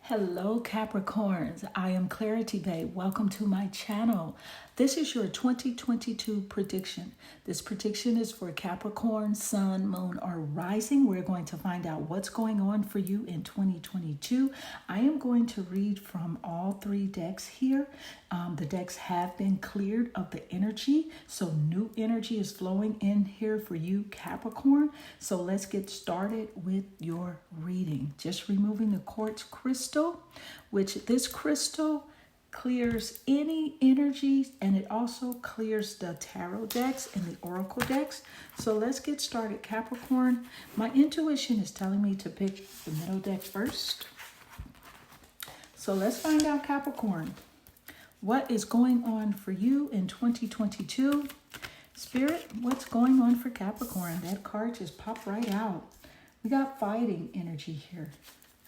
Hello Capricorns, I am Clarity Babe. Welcome to my channel. This is your 2022 prediction. This prediction is for Capricorn, Sun, Moon, or Rising. We're going to find out what's going on for you in 2022. I am going to read from all three decks here. The decks have been cleared of the energy, so new energy is flowing in here for you, Capricorn. So let's get started with your reading. Just removing the quartz crystal, which this crystal clears any energies, and it also clears the tarot decks and the oracle decks. So let's get started, Capricorn. My intuition is telling me to pick the middle deck first. So let's find out, Capricorn, what is going on for you in 2022? Spirit, what's going on for Capricorn? That card just popped right out. We got fighting energy here.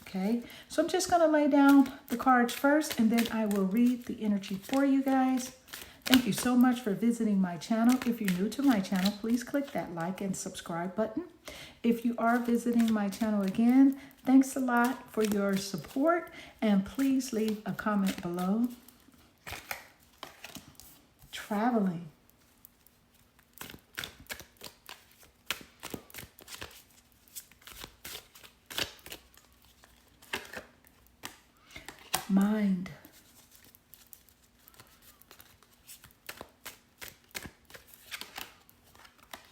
Okay, so I'm just going to lay down the cards first, and then I will read the energy for you guys. Thank you so much for visiting my channel. If you're new to my channel, please click that like and subscribe button. If you are visiting my channel again, thanks a lot for your support, and please leave a comment below. Traveling. Mind.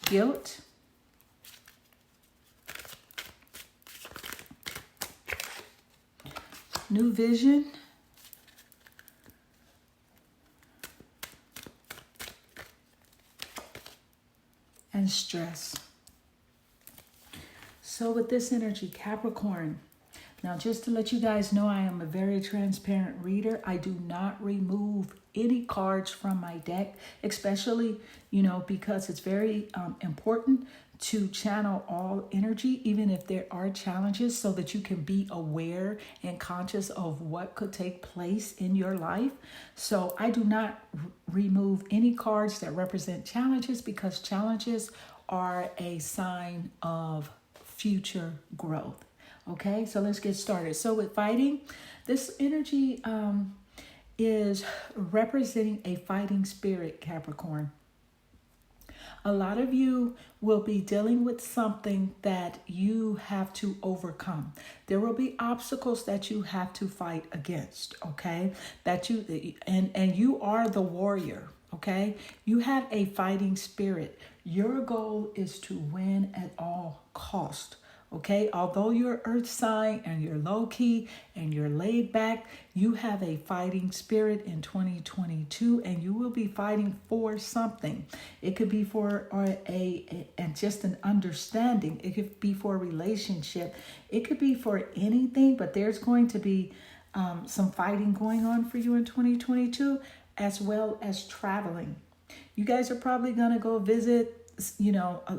Guilt. New vision. And stress. So with this energy, Capricorn, now, just to let you guys know, I am a very transparent reader. I do not remove any cards from my deck, especially, because it's very important to channel all energy, even if there are challenges, so that you can be aware and conscious of what could take place in your life. So I do not remove any cards that represent challenges, because challenges are a sign of future growth. Okay, so let's get started. So with fighting, this energy is representing a fighting spirit, Capricorn. A lot of you will be dealing with something that you have to overcome. There will be obstacles that you have to fight against, okay? And you are the warrior, okay? You have a fighting spirit. Your goal is to win at all cost. Okay, although you're earth sign and you're low key and you're laid back, you have a fighting spirit in 2022, and you will be fighting for something. It could be for and just an understanding. It could be for a relationship. It could be for anything, but there's going to be some fighting going on for you in 2022, as well as traveling. You guys are probably going to go visit,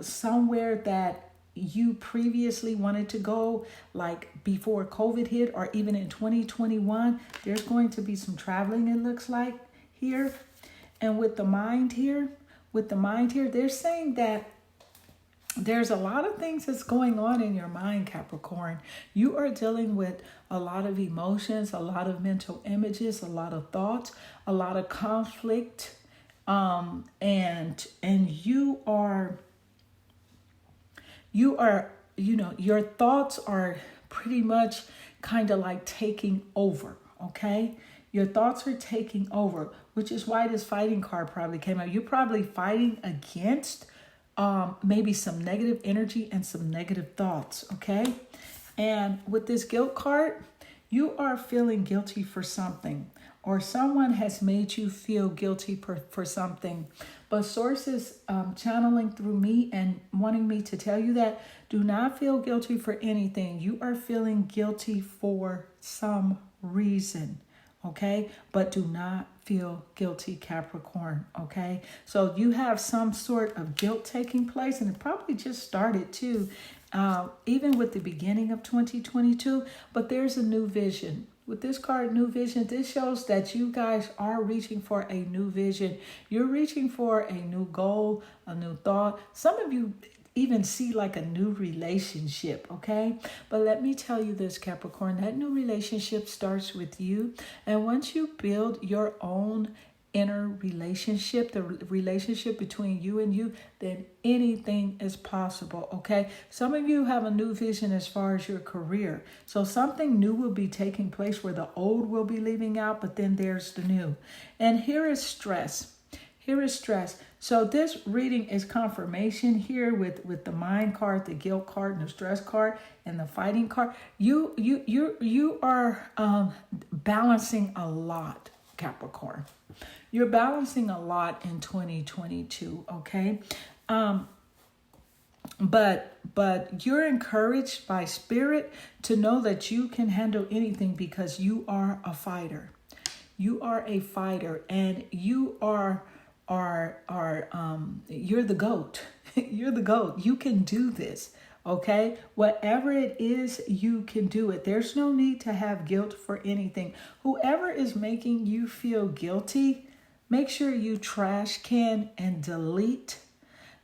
somewhere that you previously wanted to go, like before COVID hit, or even in 2021. There's going to be some traveling, it looks like here. And with the mind here, they're saying that there's a lot of things that's going on in your mind, Capricorn. You are dealing with a lot of emotions, a lot of mental images, a lot of thoughts, a lot of conflict, and your thoughts are pretty much kind of like taking over, okay? Your thoughts are taking over, which is why this fighting card probably came out. You're probably fighting against maybe some negative energy and some negative thoughts, okay? And with this guilt card, you are feeling guilty for something, or someone has made you feel guilty for something. But sources channeling through me and wanting me to tell you that do not feel guilty for anything. You are feeling guilty for some reason, okay? But do not feel guilty, Capricorn, okay? So you have some sort of guilt taking place, and it probably just started too, even with the beginning of 2022, but there's a new vision. With this card, new vision, this shows that you guys are reaching for a new vision. You're reaching for a new goal, a new thought. Some of you, even see like a new relationship, okay? But let me tell you this, Capricorn, that new relationship starts with you. And once you build your own inner relationship, the relationship between you and you, then anything is possible, okay? Some of you have a new vision as far as your career. So something new will be taking place where the old will be leaving out, but then there's the new. And here is stress. Here is stress. So this reading is confirmation here with the mind card, the guilt card, and the stress card, and the fighting card. You are balancing a lot, Capricorn. You're balancing a lot in 2022, okay? But you're encouraged by spirit to know that you can handle anything because you are a fighter. You are a fighter, and you are you're the GOAT. You're the GOAT. You can do this. Okay, whatever it is, you can do it. There's no need to have guilt for anything. Whoever is making you feel guilty, make sure you trash can and delete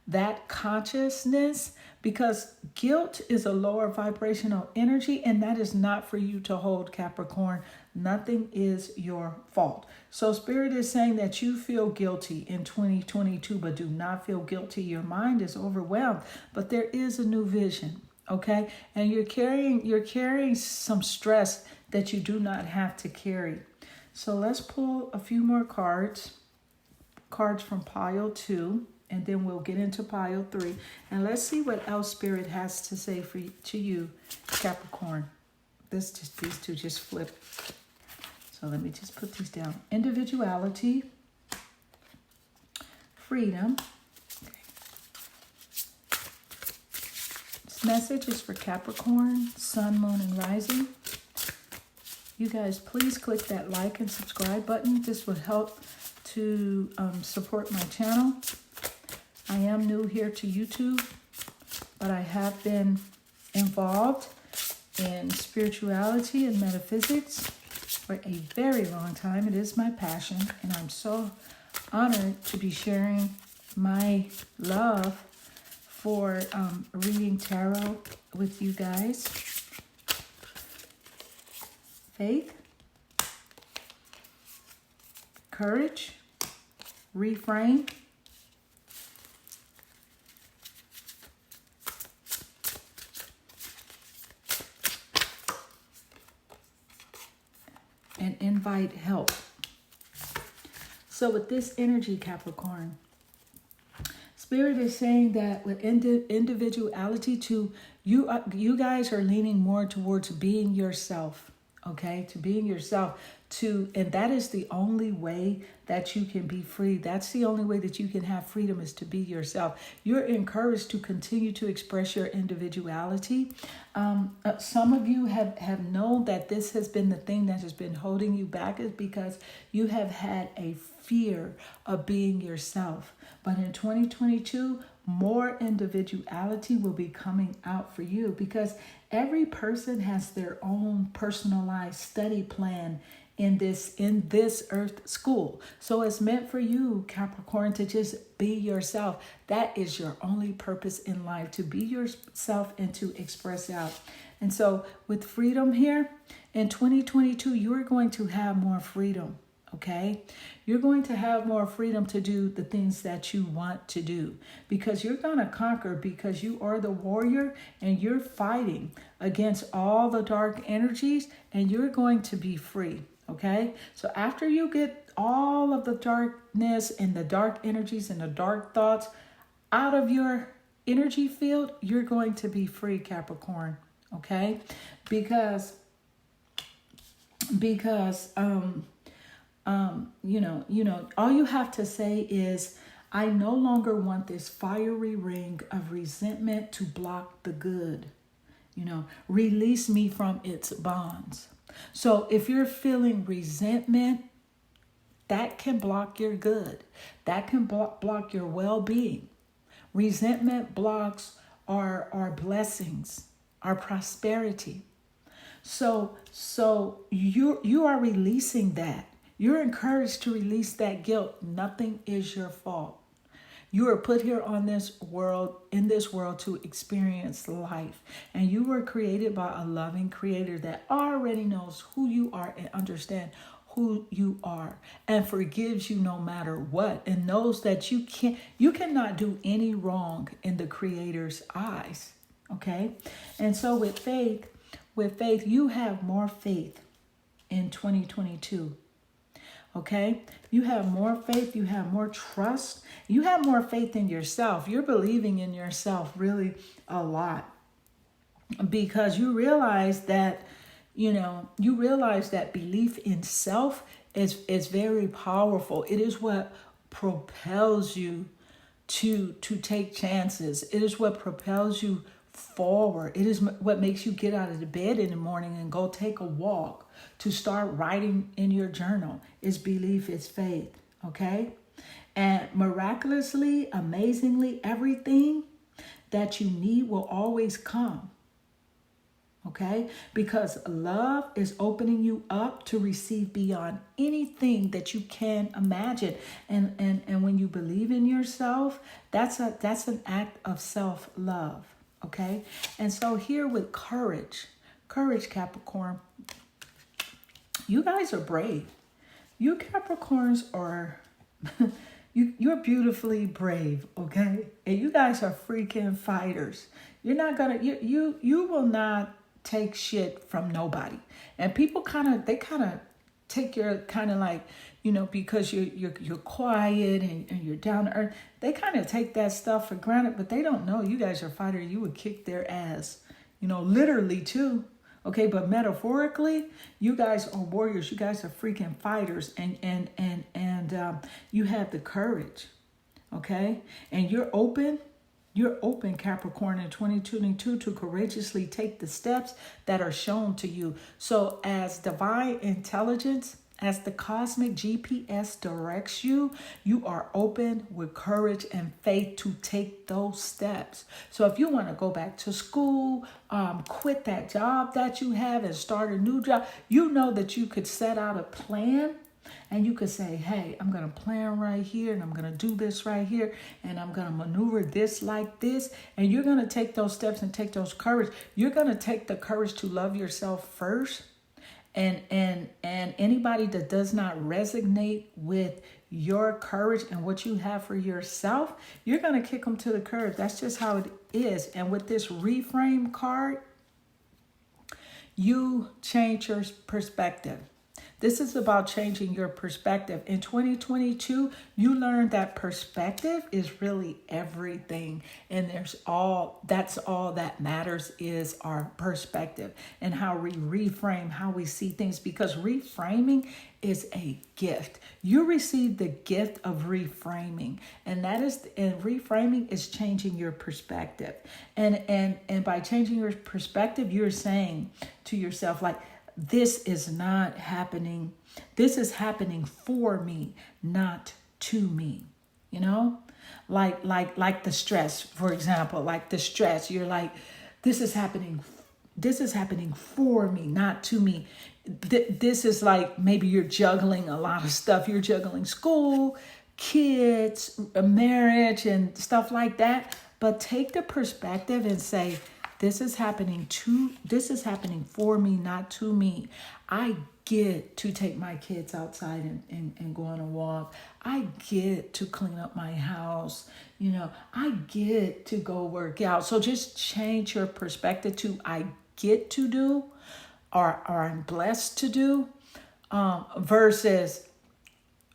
that consciousness, because guilt is a lower vibrational energy, and that is not for you to hold, Capricorn. Nothing is your fault. So Spirit is saying that you feel guilty in 2022, but do not feel guilty. Your mind is overwhelmed, but there is a new vision, okay? And you're carrying some stress that you do not have to carry. So let's pull a few more cards from pile 2. And then we'll get into pile 3. And let's see what else Spirit has to say to you, Capricorn. These two just flip. So let me just put these down. Individuality. Freedom. Okay. This message is for Capricorn, Sun, Moon, and Rising. You guys, please click that like and subscribe button. This would help to support my channel. I am new here to YouTube, but I have been involved in spirituality and metaphysics for a very long time. It is my passion, and I'm so honored to be sharing my love for reading tarot with you guys. Faith, courage, reframe, and invite help. So with this energy, Capricorn, Spirit is saying that with individuality too, you guys are leaning more towards being yourself, okay? To being yourself, and that is the only way that you can be free. That's the only way that you can have freedom, is to be yourself. You're encouraged to continue to express your individuality. Some of you have known that this has been the thing that has been holding you back, is because you have had a fear of being yourself. But in 2022, more individuality will be coming out for you, because every person has their own personalized study plan in this earth school. So it's meant for you, Capricorn, to just be yourself. That is your only purpose in life, to be yourself and to express out. And so with freedom here, in 2022, you're going to have more freedom, okay? You're going to have more freedom to do the things that you want to do, because you're going to conquer, because you are the warrior and you're fighting against all the dark energies, and you're going to be free. Okay, so after you get all of the darkness and the dark energies and the dark thoughts out of your energy field, you're going to be free, Capricorn. Okay, because all you have to say is, I no longer want this fiery ring of resentment to block the good. Release me from its bonds. So if you're feeling resentment, that can block your good. That can block your well-being. Resentment blocks our blessings, our prosperity. So you are releasing that. You're encouraged to release that guilt. Nothing is your fault. You are put here on this world, in this world, to experience life. And you were created by a loving creator that already knows who you are and understand who you are and forgives you no matter what, and knows that you cannot do any wrong in the creator's eyes. Okay? And so with faith, you have more faith in 2022. Okay? You have more faith, you have more trust, you have more faith in yourself. You're believing in yourself really a lot, because you realize that, belief in self is very powerful. It is what propels you to take chances. It is what propels you forward. It is what makes you get out of the bed in the morning and go take a walk, to start writing in your journal. Is belief, is faith. Okay? And miraculously, amazingly, everything that you need will always come. Okay? Because love is opening you up to receive beyond anything that you can imagine. And when you believe in yourself, that's an act of self-love. Okay? And so here with courage, Capricorn, you guys are brave. You Capricorns are, you're beautifully brave, okay? And you guys are freaking fighters. You're not gonna, you will not take shit from nobody. And people they kind of take your because you're quiet and you're down to earth. They kind of take that stuff for granted, but they don't know you guys are fighters. You would kick their ass, literally too. Okay, but metaphorically, you guys are warriors. You guys are freaking fighters, and you have the courage. Okay, and you're open, Capricorn, in 2022 to courageously take the steps that are shown to you. So as divine intelligence, as the cosmic GPS directs you, you are open with courage and faith to take those steps. So if you want to go back to school, quit that job that you have and start a new job, you know that you could set out a plan. And you could say, hey, I'm going to plan right here, and I'm going to do this right here, and I'm going to maneuver this like this. And you're going to take those steps and take those courage. You're going to take the courage to love yourself first. And anybody that does not resonate with your courage and what you have for yourself, you're going to kick them to the curb. That's just how it is. And with this reframe card, you change your perspective. This is about changing your perspective. In 2022, you learned that perspective is really everything. And that's all that matters is our perspective and how we reframe, how we see things, because reframing is a gift. You receive the gift of reframing, and reframing is changing your perspective. And by changing your perspective, you're saying to yourself, like, this is not happening. This is happening for me, not to me. Like the stress, for example, like the stress. You're like, this is happening for me, not to me. This is like, maybe you're juggling a lot of stuff. You're juggling school, kids, marriage, and stuff like that. But take the perspective and say, this is happening for me, not to me. I get to take my kids outside and go on a walk. I get to clean up my house. I get to go work out. So just change your perspective to I get to do, or I'm blessed to do, versus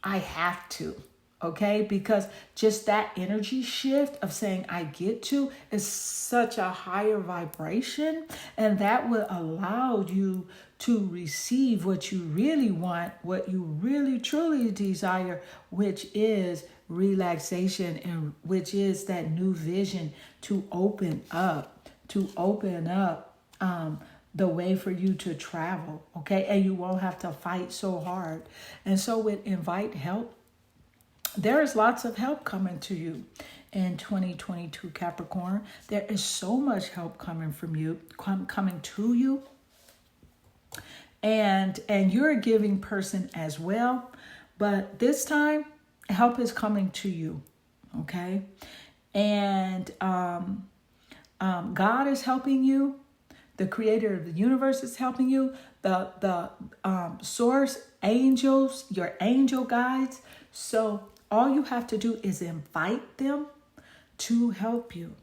I have to. Okay, because just that energy shift of saying I get to is such a higher vibration, and that will allow you to receive what you really want, what you really truly desire, which is relaxation, and which is that new vision to open up the way for you to travel. Okay, and you won't have to fight so hard. And so with invite help, there is lots of help coming to you in 2022, Capricorn. There is so much help coming to you. And you're a giving person as well. But this time, help is coming to you. Okay. And God is helping you. The creator of the universe is helping you. The source angels, your angel guides. So all you have to do is invite them to help you.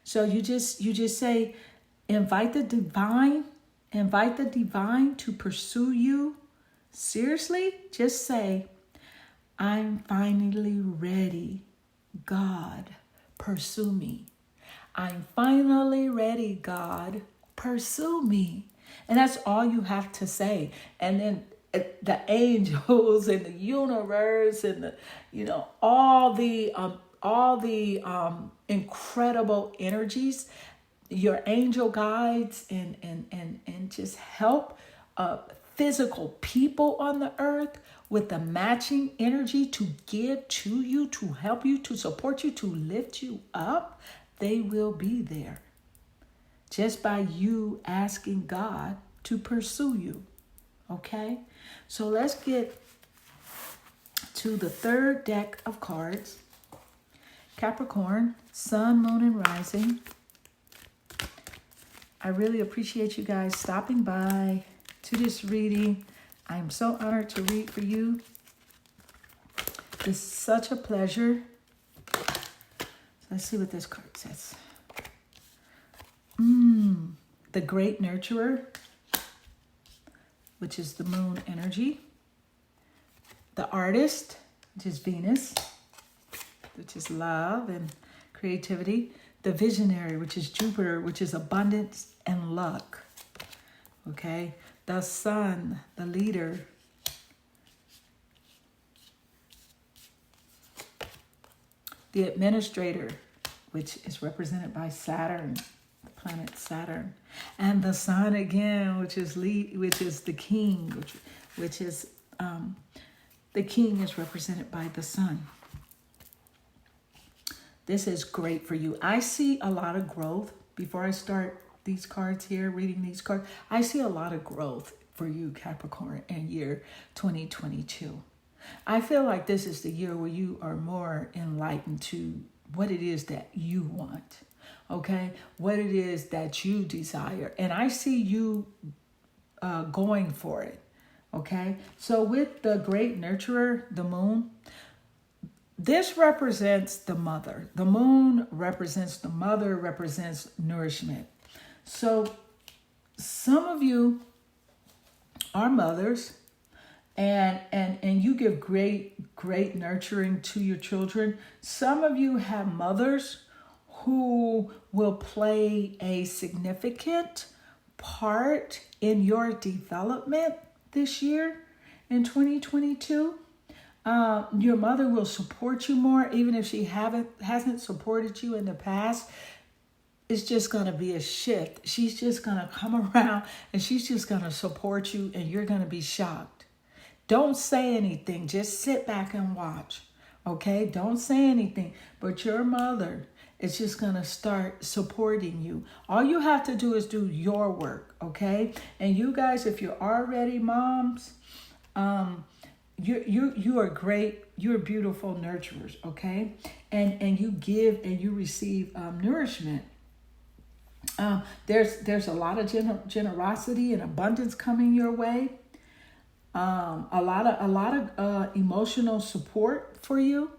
So you just say, invite the divine to pursue you. Seriously, just say, I'm finally ready. God, pursue me. I'm finally ready, God, pursue me. And that's all you have to say. And then the angels and the universe and the, all the incredible energies, your angel guides and just help physical people on the earth with the matching energy to give to you, to help you, to support you, to lift you up. They will be there just by you asking God to pursue you. Okay? So let's get to the third deck of cards. Capricorn, Sun, Moon, and Rising. I really appreciate you guys stopping by to this reading. I am so honored to read for you. It's such a pleasure. Let's see what this card says. The Great Nurturer, which is the moon energy. The Artist, which is Venus, which is love and creativity. The Visionary, which is Jupiter, which is abundance and luck. Okay. The Sun, the leader. The Administrator, which is represented by Saturn, the planet Saturn. And the Sun again, which is the King, which is the King is represented by the Sun. This is great for you. I see a lot of growth. Before I start these cards here, reading these cards, I see a lot of growth for you, Capricorn, in year 2022. I feel like this is the year where you are more enlightened to what it is that you want, okay? What it is that you desire. And I see you going for it, okay? So with the Great Nurturer, the moon, this represents the mother. The moon represents the mother, represents nourishment. So some of you are mothers and you give great nurturing to your children. Some of you have mothers who will play a significant part in your development this year in 2022. Your mother will support you more, even if she hasn't supported you in the past. It's just going to be a shift. She's just going to come around and she's just going to support you and you're going to be shocked. Don't say anything. Just sit back and watch. Okay? Don't say anything. But your mother is just going to start supporting you. All you have to do is do your work. Okay? And you guys, if you're already moms, you are great. You're beautiful nurturers. Okay? And you give and you receive nourishment. There's a lot of generosity and abundance coming your way. A lot of emotional support for you.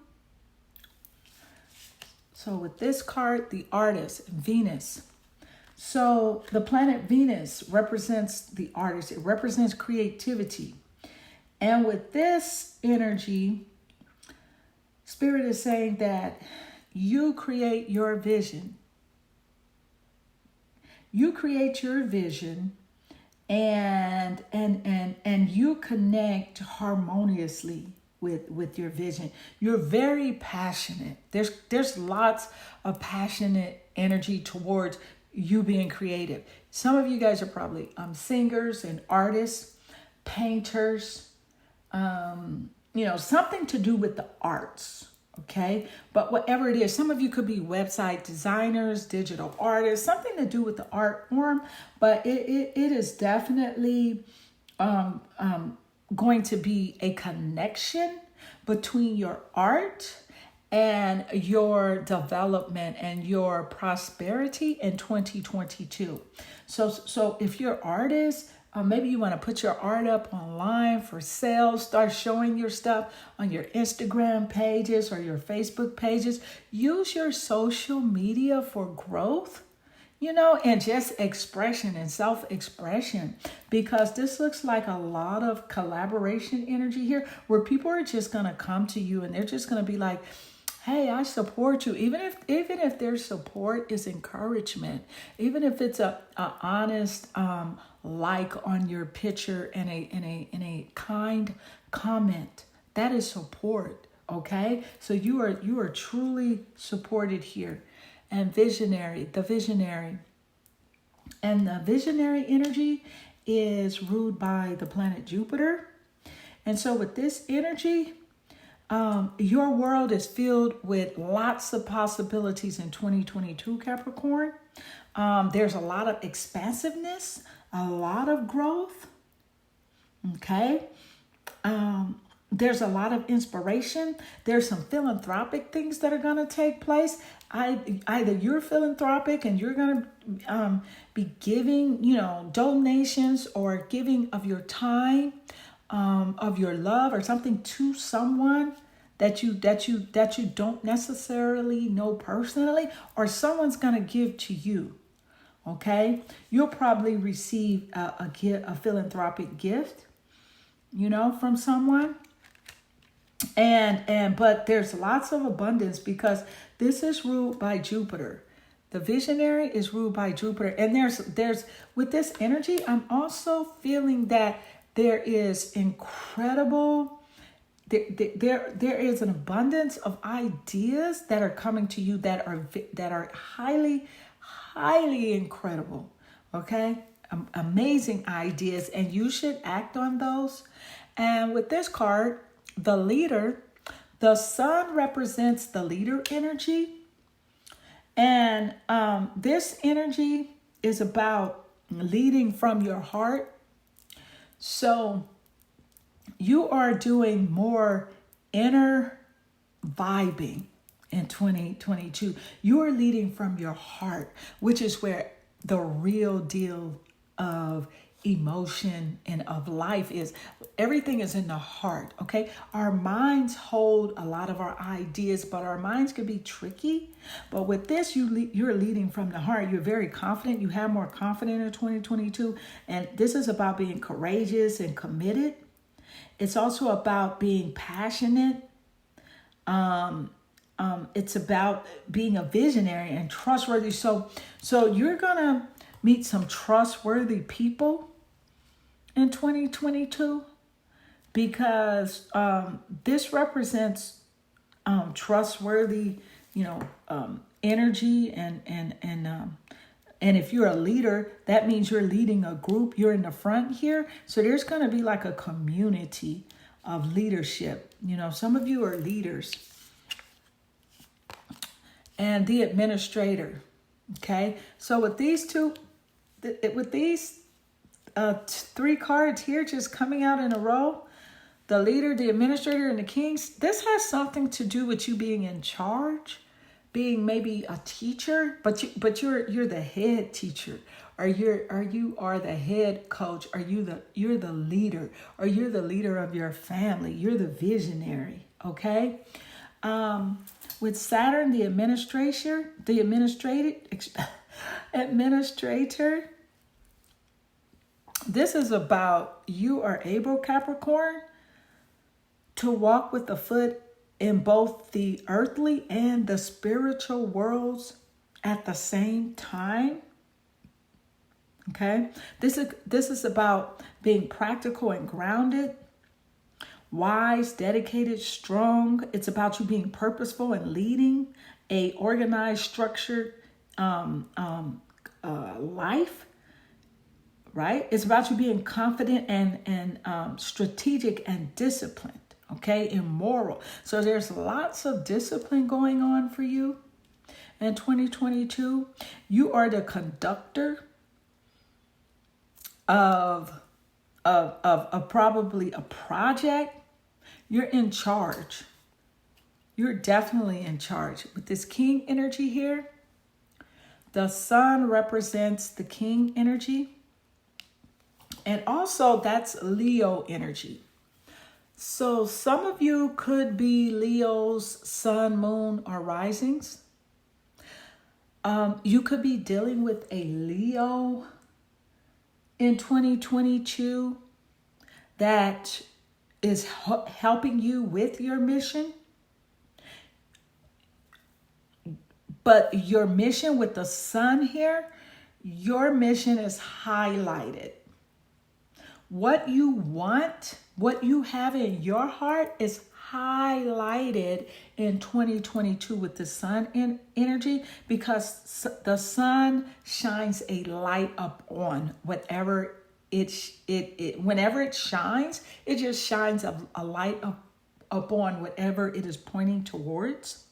So with this card, the Artist, Venus. So the planet Venus represents the artist. It represents creativity. And with this energy, Spirit is saying that you create your vision. You create your vision and you connect harmoniously with your vision. You're very passionate. There's lots of passionate energy towards you being creative. Some of you guys are probably singers and artists, painters, something to do with the arts. Okay, but whatever it is, some of you could be website designers, digital artists, something to do with the art form, but it is definitely going to be a connection between your art and your development and your prosperity in 2022. So if you're an artist, maybe you want to put your art up online for sale, start showing your stuff on your Instagram pages or your Facebook pages. Use your social media for growth, and just expression and self-expression, because this looks like a lot of collaboration energy here, where people are just going to come to you and they're just going to be like, hey, I support you. Even if their support is encouragement, even if it's a honest like on your picture and a kind comment, that is support. Okay, so you are truly supported here. And the visionary energy is ruled by the planet Jupiter. And so with this energy, your world is filled with lots of possibilities in 2022, Capricorn. There's a lot of expansiveness, a lot of growth. Okay. There's a lot of inspiration. There's some philanthropic things that are going to take place. Either you're philanthropic and you're going to be giving, donations, or giving of your time, of your love or something to someone that you don't necessarily know personally, or someone's going to give to you. Okay, you'll probably receive a philanthropic gift, from someone. But there's lots of abundance because this is ruled by Jupiter. The visionary is ruled by Jupiter. And there's with this energy, I'm also feeling that there is incredible, there is an abundance of ideas that are coming to you that are highly, highly incredible. Okay? Amazing ideas, and you should act on those. And with this card, the leader, the sun represents the leader energy. And this energy is about leading from your heart. So you are doing more inner vibing in 2022. You are leading from your heart, which is where the real deal of emotion and of life is. Everything is in the heart. Okay, our minds hold a lot of our ideas, but our minds can be tricky. But with this, you're leading from the heart. You're very confident. You have more confidence in 2022, and this is about being courageous and committed. It's also about being passionate. It's about being a visionary and trustworthy. So you're gonna meet some trustworthy people in 2022, because this represents trustworthy, energy, and if you're a leader, that means you're leading a group. You're in the front here, so there's going to be like a community of leadership. Some of you are leaders, and the administrator. Okay, so with these three cards here just coming out in a row, the leader, the administrator, and the kings, this has something to do with you being in charge, being maybe a teacher, but you're the head teacher, or you are the head coach, or you're the leader, or you're the leader of your family. You're the visionary. Okay. With Saturn, the administrator, this is about you are able, Capricorn, to walk with the foot in both the earthly and the spiritual worlds at the same time. Okay, this is about being practical and grounded, wise, dedicated, strong. It's about you being purposeful and leading a organized, structured life. Right? It's about you being confident and strategic and disciplined. Okay, immoral. So there's lots of discipline going on for you in 2022. You are the conductor of probably a project. You're in charge. You're definitely in charge. With this king energy here, the sun represents the king energy. And also that's Leo energy. So some of you could be Leo's sun, moon, or risings. You could be dealing with a Leo in 2022 that is helping you with your mission. But your mission with the sun here, your mission is highlighted. What you want, what you have in your heart is highlighted in 2022 with the sun energy, because the sun shines a light up on whatever whenever it shines, it just shines a light up on whatever it is pointing towards.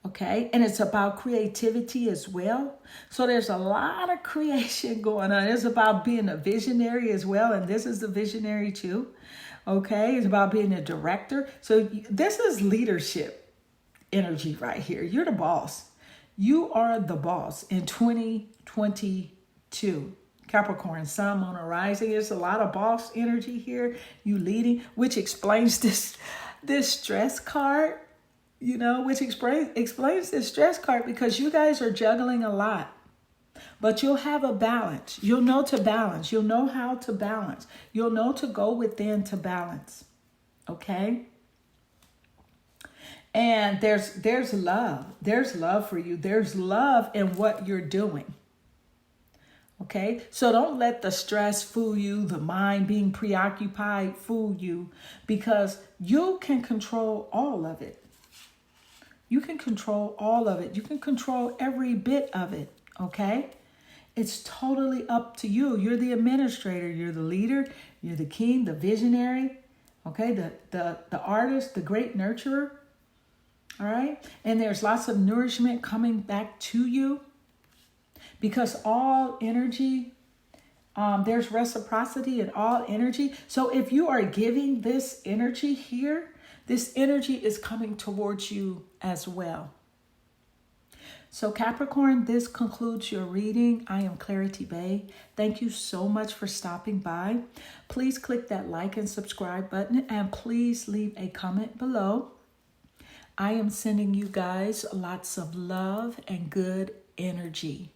Okay, and it's about creativity as well. So there's a lot of creation going on. It's about being a visionary as well, and this is the visionary too. Okay, it's about being a director. So this is leadership energy right here. You're the boss. You are the boss in 2022. Capricorn, sun, moon, or rising. There's a lot of boss energy here. You leading, which explains this stress card. You know, which explains this stress card, because you guys are juggling a lot. But you'll have a balance. You'll know to balance. You'll know how to balance. You'll know to go within to balance. Okay? And there's love. There's love for you. There's love in what you're doing. Okay? So don't let the stress fool you, the mind being preoccupied fool you, because you can control all of it. You can control all of it. You can control every bit of it, okay? It's totally up to you. You're the administrator. You're the leader. You're the king, the visionary, okay? The artist, the great nurturer, all right? And there's lots of nourishment coming back to you, because all energy, there's reciprocity in all energy. So if you are giving this energy here, this energy is coming towards you as well. So Capricorn, this concludes your reading. I am Clarity Bay. Thank you so much for stopping by. Please click that like and subscribe button, and please leave a comment below. I am sending you guys lots of love and good energy.